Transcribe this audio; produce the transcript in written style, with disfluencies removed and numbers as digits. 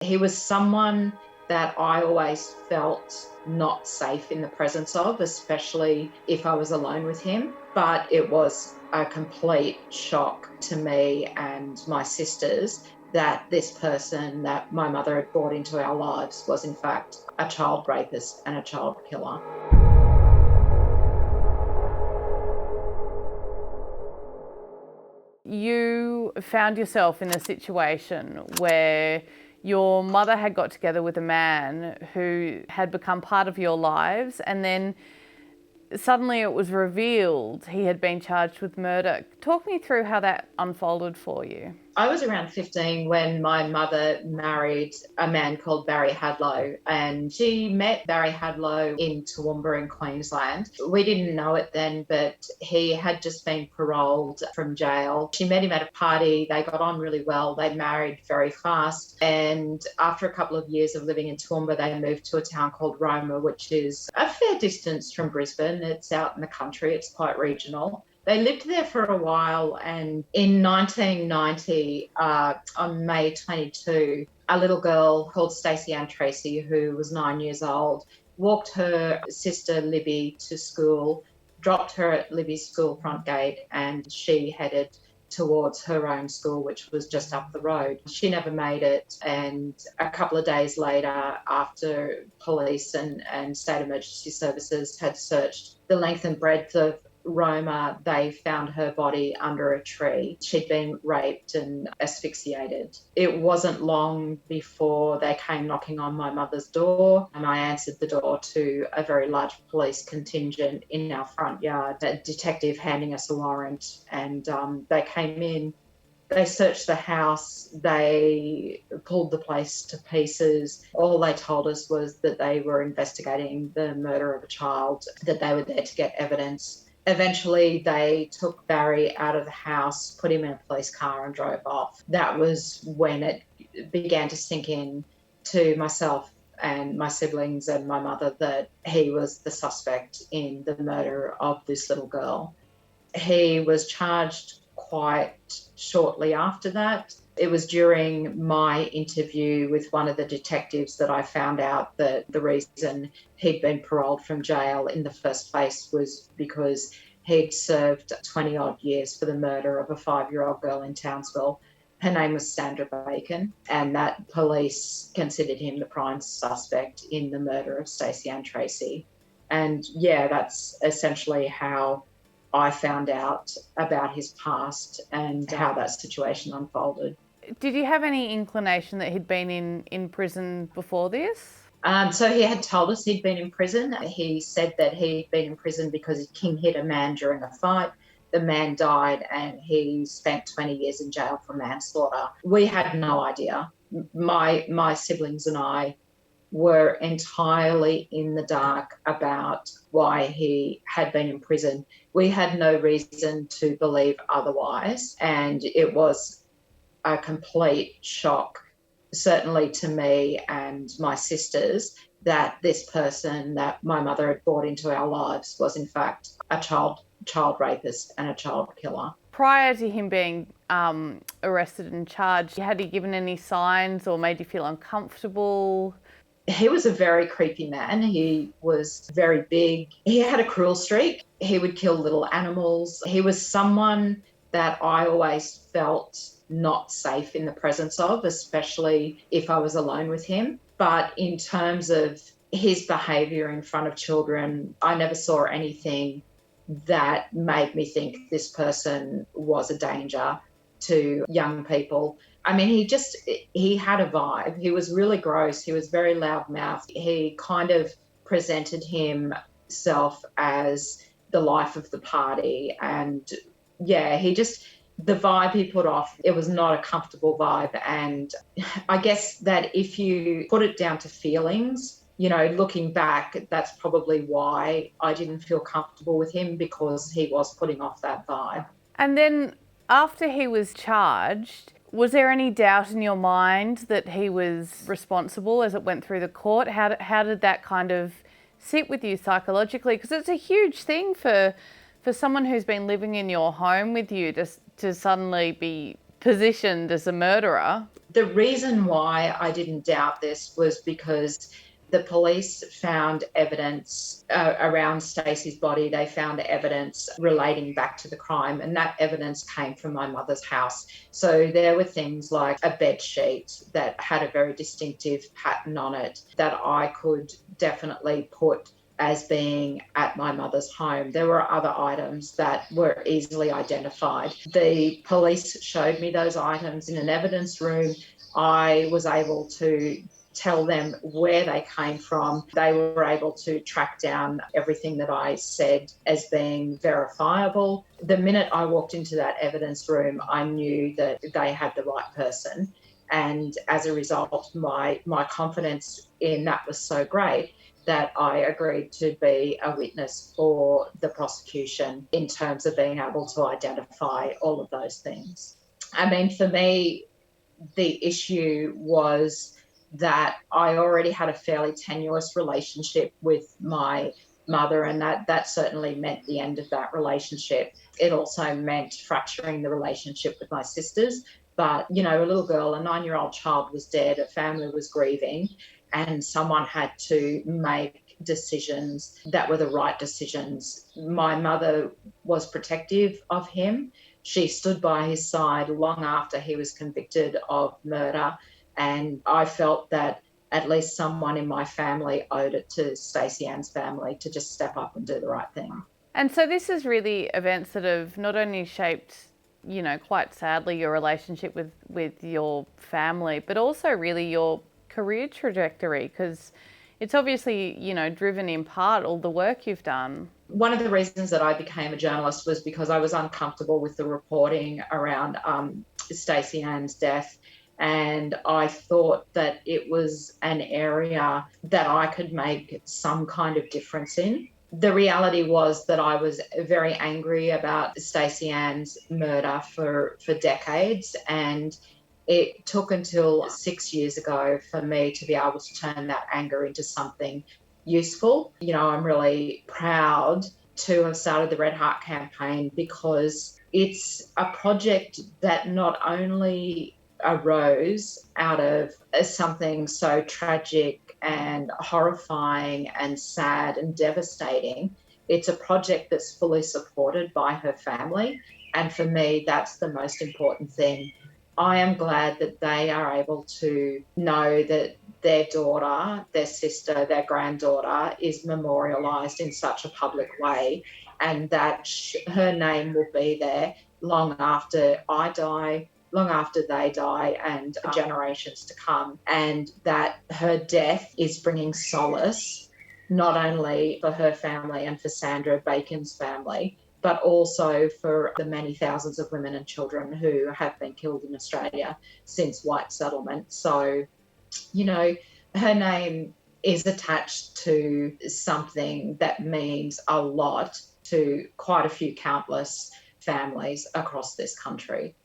He was someone that I always felt not safe in the presence of, especially if I was alone with him. But it was a complete shock to me and my sisters that this person that my mother had brought into our lives was in fact a child rapist and a child killer. You found yourself in a situation where your mother had got together with a man who had become part of your lives, and then suddenly it was revealed he had been charged with murder. Talk me through how that unfolded for you. I was around 15 when my mother married a man called Barry Hadlow, and she met Barry Hadlow in Toowoomba in Queensland. We didn't know it then, but he had just been paroled from jail. She met him at a party. They got on really well. They married very fast. And after a couple of years of living in Toowoomba, they moved to a town called Roma, which is a fair distance from Brisbane. It's out in the country. It's quite regional. They lived there for a while, and in 1990, on May 22, a little girl called Stacey Ann Tracy, who was 9 years old, walked her sister Libby to school, dropped her at Libby's school front gate, and she headed towards her own school, which was just up the road. She never made it, and a couple of days later, after police and state emergency services had searched the length and breadth of Roma, they found her body under a tree. She'd been raped and asphyxiated. It wasn't long before they came knocking on my mother's door, and I answered the door to a very large police contingent in our front yard, a detective handing us a warrant, and they came in. They searched the house, they pulled the place to pieces. All they told us was that they were investigating the murder of a child, that they were there to get evidence. Eventually, they took Barry out of the house, put him in a police car and drove off. That was when it began to sink in to myself and my siblings and my mother that he was the suspect in the murder of this little girl. He was charged quite shortly after that. It was during my interview with one of the detectives that I found out that the reason he'd been paroled from jail in the first place was because he'd served 20 odd years for the murder of a 5-year-old girl in Townsville. Her name was Sandra Bacon, and that police considered him the prime suspect in the murder of Stacey Ann Tracy. And yeah, that's essentially how I found out about his past and how that situation unfolded. Did you have any inclination that he'd been in prison before this? So he had told us he'd been in prison. He said that he'd been in prison because he king hit a man during a fight. The man died and he spent 20 years in jail for manslaughter. We had no idea. My siblings and I were entirely in the dark about why he had been in prison. We had no reason to believe otherwise, and it was a complete shock, certainly to me and my sisters, that this person that my mother had brought into our lives was in fact a child rapist and a child killer. Prior to him being arrested and charged, had he given any signs or made you feel uncomfortable? He was a very creepy man. He was very big. He had a cruel streak. He would kill little animals. He was someone that I always felt not safe in the presence of, especially if I was alone with him. But in terms of his behaviour in front of children, I never saw anything that made me think this person was a danger to young people. I mean, he had a vibe. He was really gross. He was very loudmouthed. He kind of presented himself as the life of the party. And yeah, the vibe he put off, it was not a comfortable vibe. And I guess that if you put it down to feelings, looking back, that's probably why I didn't feel comfortable with him, because he was putting off that vibe. And then after he was charged, was there any doubt in your mind that he was responsible as it went through the court? How did that kind of sit with you psychologically? Because it's a huge thing for someone who's been living in your home with you to suddenly be positioned as a murderer. The reason why I didn't doubt this was because the police found evidence around Stacey's body. They found evidence relating back to the crime, and that evidence came from my mother's house. So there were things like a bed sheet that had a very distinctive pattern on it that I could definitely put as being at my mother's home. There were other items that were easily identified. The police showed me those items in an evidence room. I was able to tell them where they came from. They were able to track down everything that I said as being verifiable. The minute I walked into that evidence room, I knew that they had the right person. And as a result, my confidence in that was so great that I agreed to be a witness for the prosecution in terms of being able to identify all of those things. I mean, for me, the issue was that I already had a fairly tenuous relationship with my mother, and that certainly meant the end of that relationship. It also meant fracturing the relationship with my sisters. But, you know, a little girl, a 9-year-old child was dead, a family was grieving, and someone had to make decisions that were the right decisions. My mother was protective of him. She stood by his side long after he was convicted of murder, and I felt that at least someone in my family owed it to Stacey Ann's family to just step up and do the right thing. And so this is really events that have not only shaped, you know, quite sadly your relationship with your family, but also really your career trajectory, because it's obviously, you know, driven in part all the work you've done. One of the reasons that I became a journalist was because I was uncomfortable with the reporting around Stacey Ann's death. And I thought that it was an area that I could make some kind of difference in. The reality was that I was very angry about Stacey Ann's murder for decades, and it took until 6 years ago for me to be able to turn that anger into something useful. You know, I'm really proud to have started the Red Heart campaign because it's a project that not only arose out of something so tragic and horrifying and sad and devastating. It's a project that's fully supported by her family. And for me, that's the most important thing. I am glad that they are able to know that their daughter, their sister, their granddaughter is memorialised in such a public way, and that her name will be there long after I die, long after they die, and generations to come, and that her death is bringing solace not only for her family and for Sandra Bacon's family, but also for the many thousands of women and children who have been killed in Australia since white settlement. So, you know, her name is attached to something that means a lot to quite a few countless families across this country.